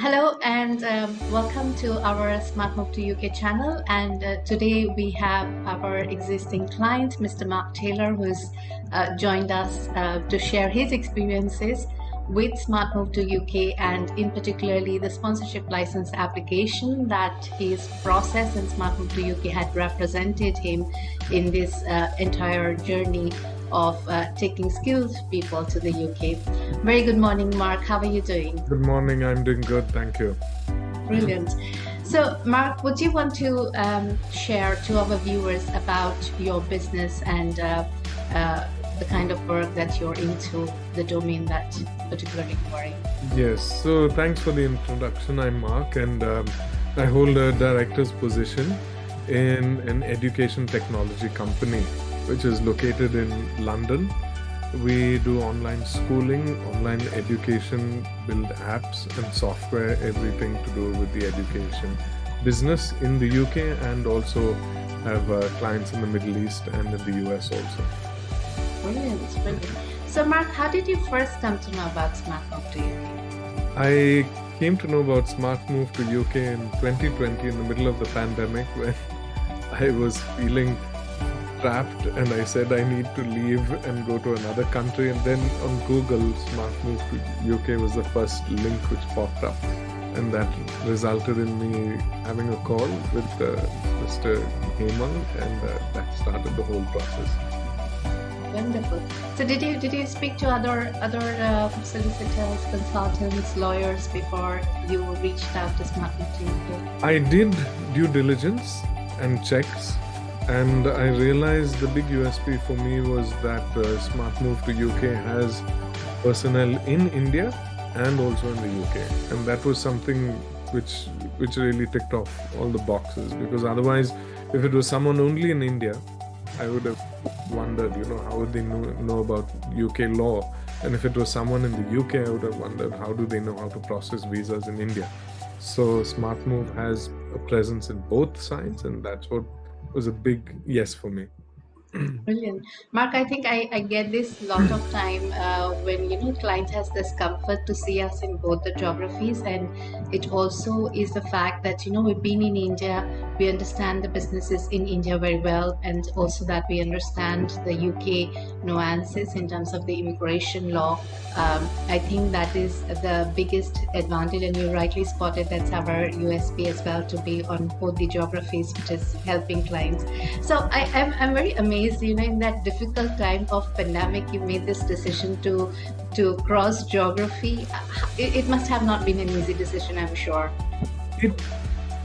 Hello and welcome to our SmartMove2UK channel. And today we have our existing client, Mr. Mark Taylor, who's joined us to share his experiences with SmartMove2UK and in particularly the sponsorship license application that his process and SmartMove2UK had represented him in this entire journey of taking skilled people to the UK. Very good morning, Mark. How are you doing? Good morning. I'm doing good. Thank you. Brilliant. So, Mark, would you want to share to our viewers about your business and the kind of work that you're into, the domain that particularly you are in? Yes. So thanks for the introduction. I'm Mark, and I hold a director's position in an education technology company, which is located in London. We do online schooling, online education, build apps and software, everything to do with the education business in the UK, and also have clients in the Middle East and in the US also. Brilliant, brilliant. So, Mark, how did you first come to know about SmartMove2UK? I came to know about SmartMove2UK in 2020 in the middle of the pandemic, when I was feeling trapped and I said I need to leave and go to another country, and then on Google, SmartMove2UK was the first link which popped up, and that resulted in me having a call with Mr. Hemang, and that started the whole process. Wonderful. So did you speak to other solicitors, consultants, lawyers before you reached out to SmartMove2UK? I did due diligence and checks, and I realized the big USP for me was that SmartMove2UK has personnel in India and also in the UK, and that was something which really ticked off all the boxes, because otherwise, if it was someone only in India, I would have wondered, how would they know about UK law? And if it was someone in the UK, I would have wondered, how do they know how to process visas in India? So SmartMove has a presence in both sides, and that's what was a big yes for me. Brilliant. Mark, I think I get this lot of time when client has this comfort to see us in both the geographies, and it also is the fact that we've been in India, we understand the businesses in India very well, and also that we understand the UK nuances in terms of the immigration law. I think that is the biggest advantage, and you rightly spotted that's our USP as well, to be on both the geographies, which is helping clients. So I'm very amazed, in that difficult time of pandemic, you made this decision to cross geography. It must have not been an easy decision, I'm sure.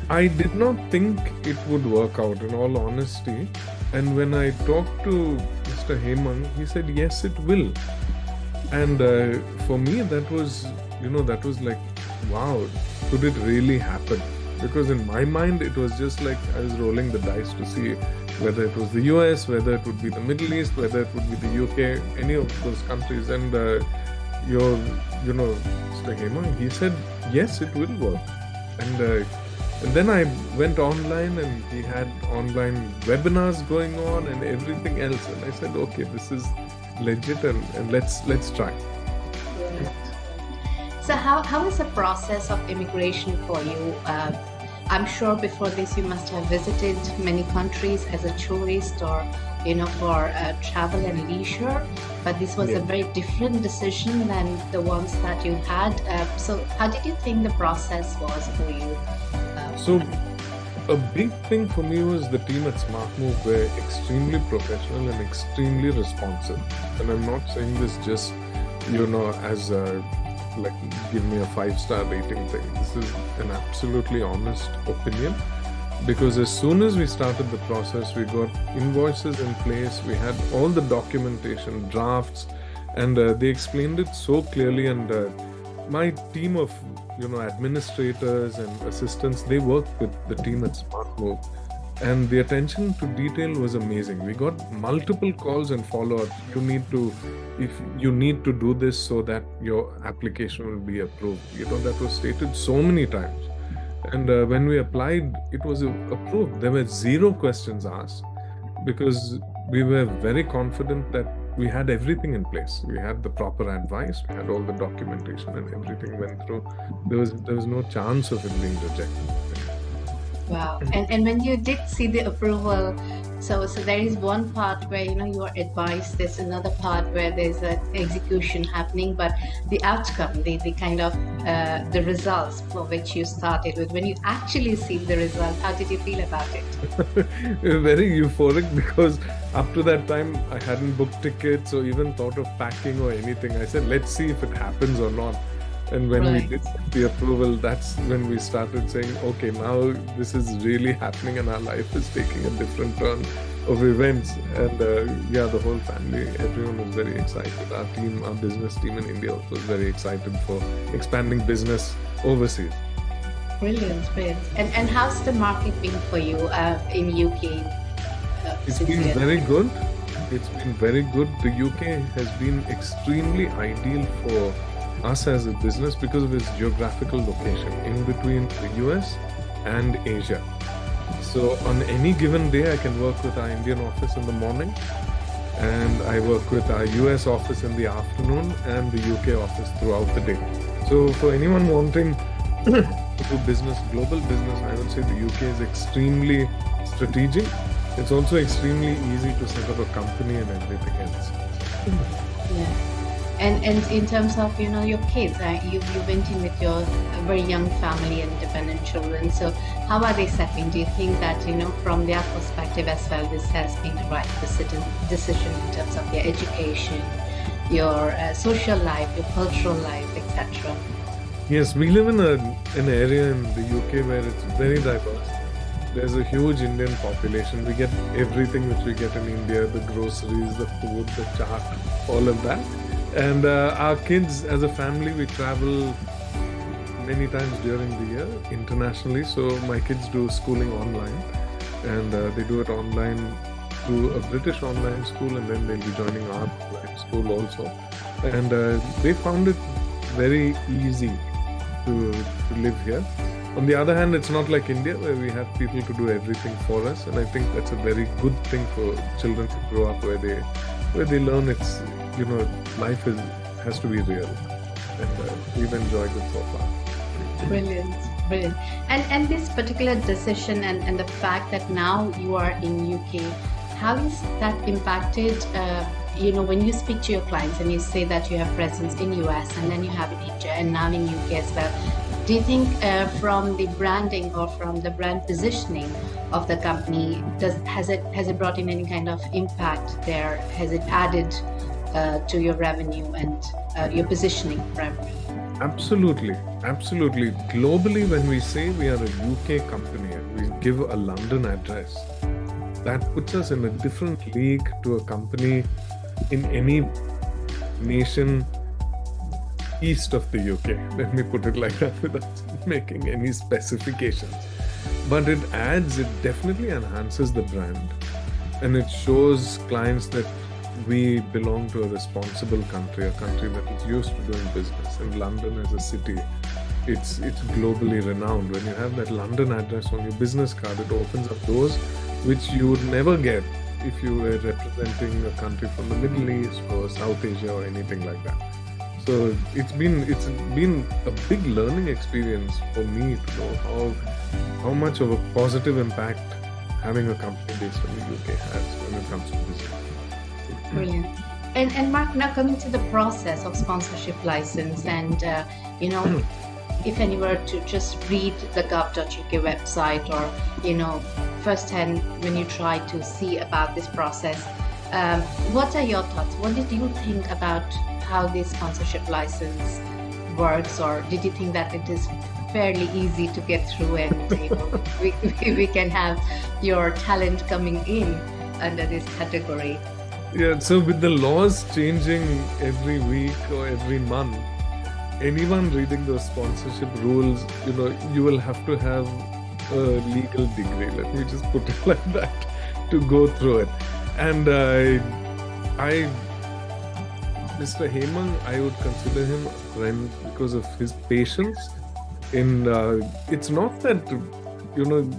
I did not think it would work out, in all honesty. And when I talked to Mr. Hemang, he said, yes, it will. And for me, that was like, wow, could it really happen? Because in my mind, it was just like I was rolling the dice to see whether it was the US, whether it would be the Middle East, whether it would be the UK, any of those countries. And Mr. Hemang, he said, yes, it will work. And then I went online, and he had online webinars going on and everything else. And I said, okay, this is legit, and let's try. Yeah. So how is the process of immigration for you? I'm sure before this you must have visited many countries as a tourist, or for travel and leisure, but this was a very different decision than the ones that you had. So how did you think the process was for you? So a big thing for me was the team at SmartMove were extremely professional and extremely responsive. And I'm not saying this just, as like give me a 5-star rating thing. This is an absolutely honest opinion, because as soon as we started the process, we got invoices in place, we had all the documentation, drafts, and they explained it so clearly. And my team of administrators and assistants, they worked with the team at SmartMove, and the attention to detail was amazing. We got multiple calls and follow-ups. If you need to do this so that your application will be approved. That was stated so many times. And when we applied, it was approved. There were 0 questions asked, because we were very confident that we had everything in place. We had the proper advice. We had all the documentation, and everything went through. There was no chance of it being rejected. Wow. And when you did see the approval, so there is one part where you are advised, there's another part where there's an execution happening, but the outcome, the kind of the results for which you started with, when you actually see the result, how did you feel about it? Very euphoric, because up to that time I hadn't booked tickets or even thought of packing or anything. I said, let's see if it happens or not. And when we did the approval, that's when we started saying, okay, now this is really happening and our life is taking a different turn of events. And the whole family, everyone was very excited. Our team, our business team in India was very excited for expanding business overseas. Brilliant. And how's the market been for you in UK? It's been very good. It's been very good. The UK has been extremely ideal for us as a business because of its geographical location in between the US and Asia. So on any given day, I can work with our Indian office in the morning, and I work with our US office in the afternoon, and the UK office throughout the day. So for anyone wanting to do business, global business, I would say the UK is extremely strategic. It's also extremely easy to set up a company and everything else. Yeah. And in terms of your kids, you went in with your very young family and dependent children. So how are they settling? Do you think that from their perspective as well, this has been the right decision in terms of their education, your social life, your cultural life, etc.? Yes, we live in an area in the UK where it's very diverse. There's a huge Indian population. We get everything which we get in India: the groceries, the food, the chaat, all of that. And our kids, as a family, we travel many times during the year internationally. So my kids do schooling online, and they do it online through a British online school, and then they'll be joining our online school also. And they found it very easy to live here. On the other hand, it's not like India where we have people to do everything for us, and I think that's a very good thing for children to grow up where they learn it's life has to be real, and we've enjoyed it so far. Brilliant. And this particular decision and the fact that now you are in UK, how is that impacted? When you speak to your clients and you say that you have presence in US and then you have in India and now in UK as well, do you think from the branding or from the brand positioning of the company, has it brought in any kind of impact there? Has it added to your revenue and your positioning revenue? Absolutely. Globally, when we say we are a UK company and we give a London address, that puts us in a different league to a company in any nation east of the UK. Let me put it like that without making any specifications. But it definitely enhances the brand, and it shows clients that we belong to a responsible country, a country that is used to doing business. And London as a city, it's globally renowned. When you have that London address on your business card, it opens up doors which you would never get if you were representing a country from the Middle East or South Asia or anything like that. So it's been a big learning experience for me to know how much of a positive impact having a company based in the UK has when it comes to business. Brilliant. And Mark, now coming to the process of sponsorship license, and if any were to just read the gov.uk website, or firsthand when you try to see about this process, what are your thoughts? What did you think about how this sponsorship license works, or did you think that it is fairly easy to get through and we can have your talent coming in under this category? Yeah, so with the laws changing every week or every month, anyone reading those sponsorship rules, you will have to have a legal degree, let me just put it like that, to go through it. And Mr. Hemang, I would consider him a friend because of his patience. It's not that,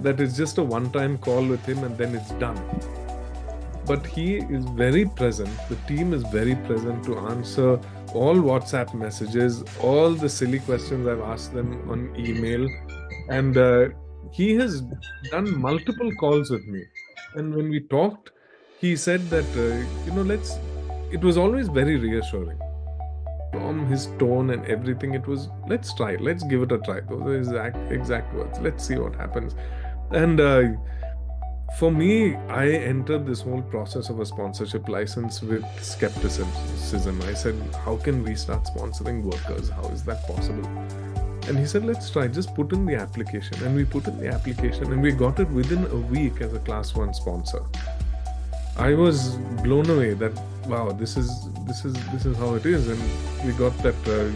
that it's just a one-time call with him and then it's done. but he is very present. The team is very present to answer all WhatsApp messages, all the silly questions I've asked them on email. And he has done multiple calls with me. And when we talked, he said that, it was always very reassuring. From his tone and everything, it was, let's try it, let's give it a try. Those are his exact words. Let's see what happens. And for me, I entered this whole process of a sponsorship license with skepticism. I said, how can we start sponsoring workers? How is that possible? And he said, let's try, just put in the application. And we put in the application and we got it within a week as a class 1 sponsor. I was blown away that, wow, this is how it is. And we got that, the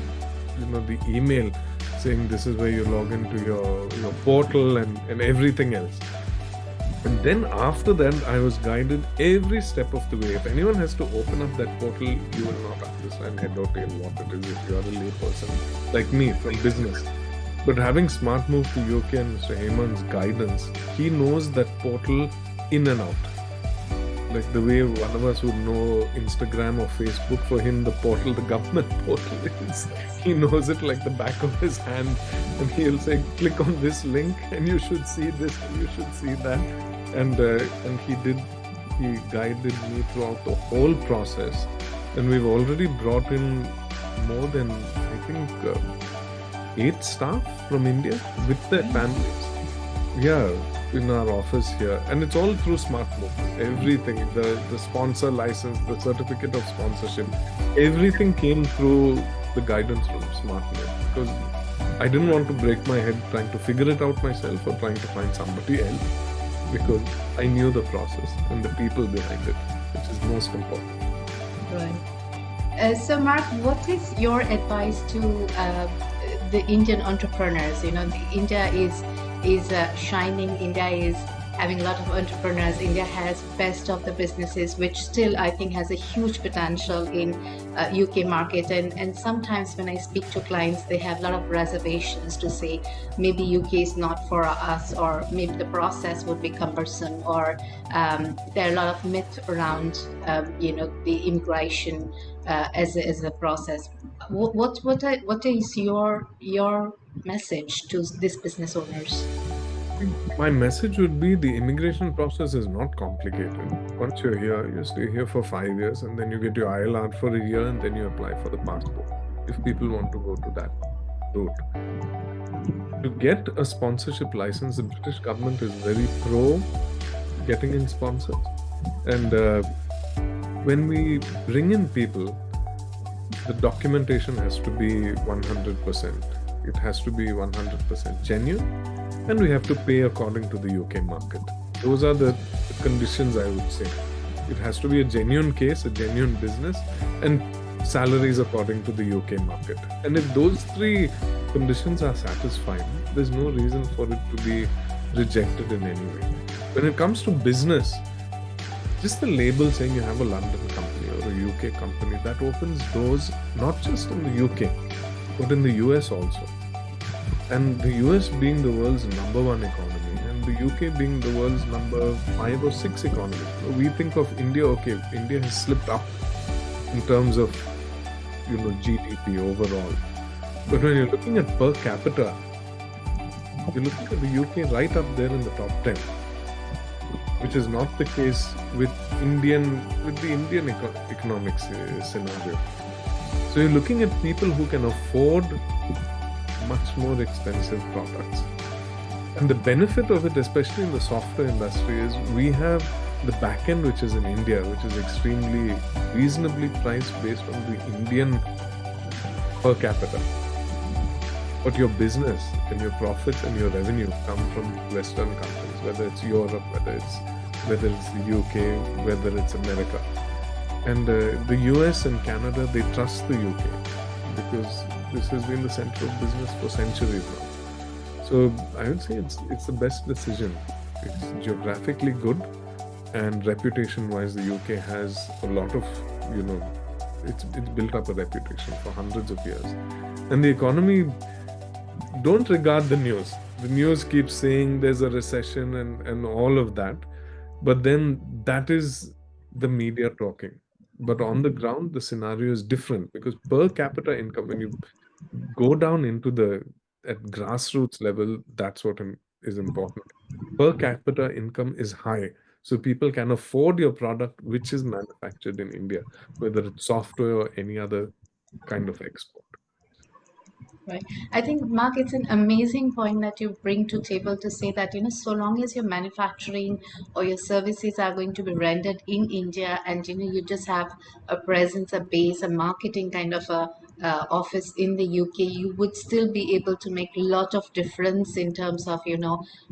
email saying this is where you log into your portal and everything else. And then after that, I was guided every step of the way. If anyone has to open up that portal, you will not understand head or tail what it is if you are a lay person like me from business. But having SmartMove2UK and Mr. Hemant's guidance, he knows that portal in and out. Like the way one of us would know Instagram or Facebook, for him the portal, the government portal is, he knows it like the back of his hand, and he'll say, click on this link and you should see this and you should see that. And he guided me throughout the whole process. And we've already brought in more than, I think, 8 staff from India with their families. Yeah, in our office here. And it's all through SmartMove. Everything, the sponsor license, the certificate of sponsorship, everything came through the guidance from SmartMove. Because I didn't want to break my head trying to figure it out myself or trying to find somebody else. Because I knew the process and the people behind it, which is most important. Right. So Mark, what is your advice to the Indian entrepreneurs? India is shining. India is having a lot of entrepreneurs. India has best of the businesses, which still I think has a huge potential in UK market. And sometimes when I speak to clients, they have a lot of reservations to say maybe UK is not for us, or maybe the process would be cumbersome, or there are a lot of myths around the immigration as a process. What is your message to these business owners? My message would be the immigration process is not complicated. Once you're here, you stay here for 5 years, and then you get your ILR for a year, and then you apply for the passport, if people want to go to that route. To get a sponsorship license, the British government is very pro getting in sponsors. And when we bring in people, the documentation has to be 100%. It has to be 100% genuine, and we have to pay according to the UK market. Those are the conditions, I would say. It has to be a genuine case, a genuine business, and salaries according to the UK market. And if those 3 conditions are satisfied, there's no reason for it to be rejected in any way. When it comes to business, just the label saying you have a London company or a UK company, that opens doors not just in the UK, but in the US also. And the US being the world's #1 economy, and the UK being the world's number 5 or 6 economy. We think of India, okay, India has slipped up in terms of, GDP overall. But when you're looking at per capita, you're looking at the UK right up there in the top 10, which is not the case with the Indian economic scenario. So you're looking at people who can afford much more expensive products. And the benefit of it, especially in the software industry, is we have the back end, which is in India, which is extremely reasonably priced based on the Indian per capita. But your business and your profits and your revenue come from Western countries, whether it's Europe, whether it's the UK, whether it's America. And the US and Canada, they trust the UK because this has been the center of business for centuries now. So I would say it's the best decision. It's geographically good, and reputation-wise, the UK has a lot of, it's built up a reputation for hundreds of years. And the economy, don't regard the news. The news keeps saying there's a recession and all of that. But then that is the media talking. But on the ground, the scenario is different because per capita income, when you go down into the at grassroots level, that's what is important. Per capita income is high. So people can afford your product, which is manufactured in India, whether it's software or any other kind of export. Right. I think, Mark, it's an amazing point that you bring to table to say that, so long as your manufacturing or your services are going to be rendered in India and, you just have a presence, a base, a marketing kind of a office in the UK, you would still be able to make a lot of difference in terms of,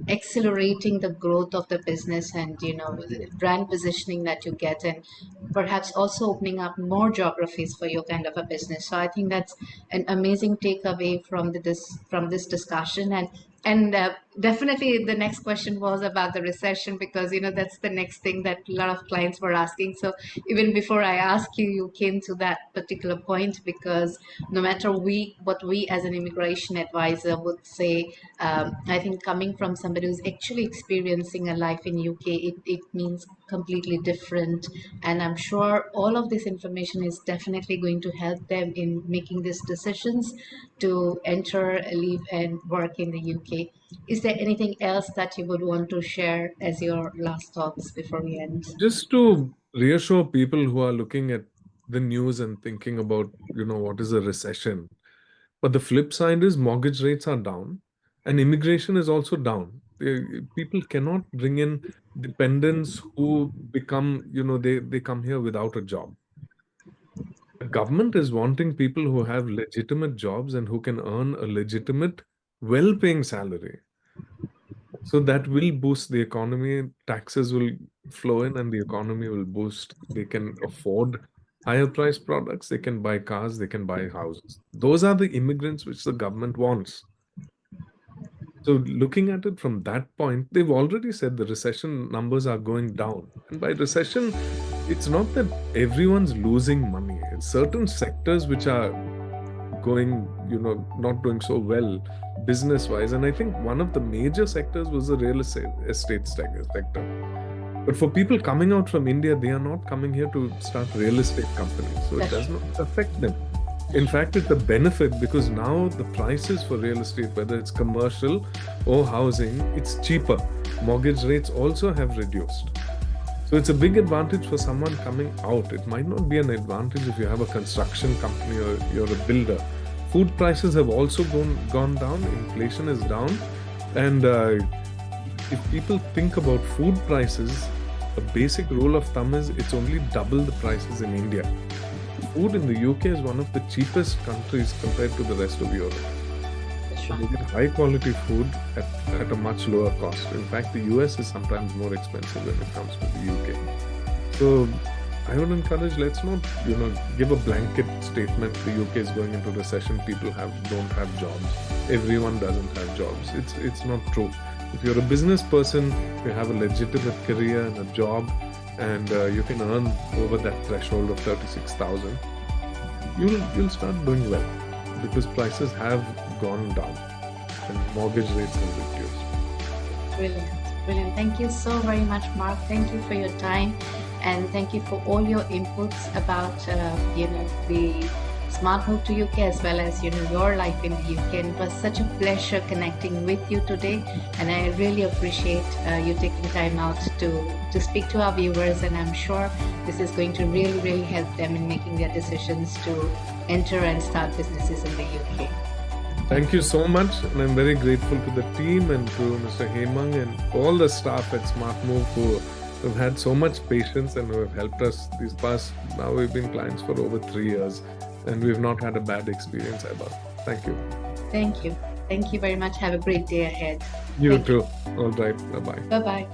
accelerating the growth of the business and, the brand positioning that you get, and perhaps also opening up more geographies for your kind of a business. So I think that's an amazing takeaway from this discussion. And definitely the next question was about the recession, because that's the next thing that a lot of clients were asking. So even before I ask you, you came to that particular point, because no matter what we as an immigration advisor would say, I think coming from somebody who's actually experiencing a life in UK, it means completely different. And I'm sure all of this information is definitely going to help them in making these decisions to enter, live, and work in the UK. Is there anything else that you would want to share as your last thoughts before we end? Just to reassure people who are looking at the news and thinking about, what is a recession. But the flip side is mortgage rates are down and immigration is also down. People cannot bring in dependents who become, they come here without a job. The government is wanting people who have legitimate jobs and who can earn a legitimate, well-paying salary. So that will boost the economy. Taxes will flow in and the economy will boost. They can afford higher price products. They can buy cars. They can buy houses. Those are the immigrants which the government wants. So looking at it from that point, they've already said the recession numbers are going down. And by recession, it's not that everyone's losing money. It's certain sectors which are going, not doing so well business wise. And I think one of the major sectors was the real estate sector. But for people coming out from India, they are not coming here to start real estate companies. So it does not affect them. In fact, it's a benefit because now the prices for real estate, whether it's commercial or housing, it's cheaper. Mortgage rates also have reduced. So it's a big advantage for someone coming out. It might not be an advantage if you have a construction company or you're a builder. Food prices have also gone down. Inflation is down. And if people think about food prices, a basic rule of thumb is it's only double the prices in India. Food in the UK is one of the cheapest countries compared to the rest of Europe. So you get high quality food at a much lower cost. In fact, the US is sometimes more expensive when it comes to the UK. So I would encourage, let's not, give a blanket statement. The UK is going into recession. People don't have jobs. Everyone doesn't have jobs. It's not true. If you're a business person, you have a legitimate career and a job, and you can earn over that threshold of 36,000, you'll start doing well because prices have gone down and mortgage rates have reduced. Brilliant. Thank you so very much, Mark. Thank you for your time, and thank you for all your inputs about the SmartMove2UK as well as your life in the UK. And it was such a pleasure connecting with you today, and I really appreciate you taking time out to speak to our viewers, and I'm sure this is going to really help them in making their decisions to enter and start businesses in the UK. Thank you so much, and I'm very grateful to the team and to Mr. Hemang and all the staff at SmartMove who have had so much patience and who have helped us these past, now we've been clients for over 3 years, and we've not had a bad experience ever. Thank you. Thank you very much. Have a great day ahead. You too. All right. Bye-bye. Bye-bye.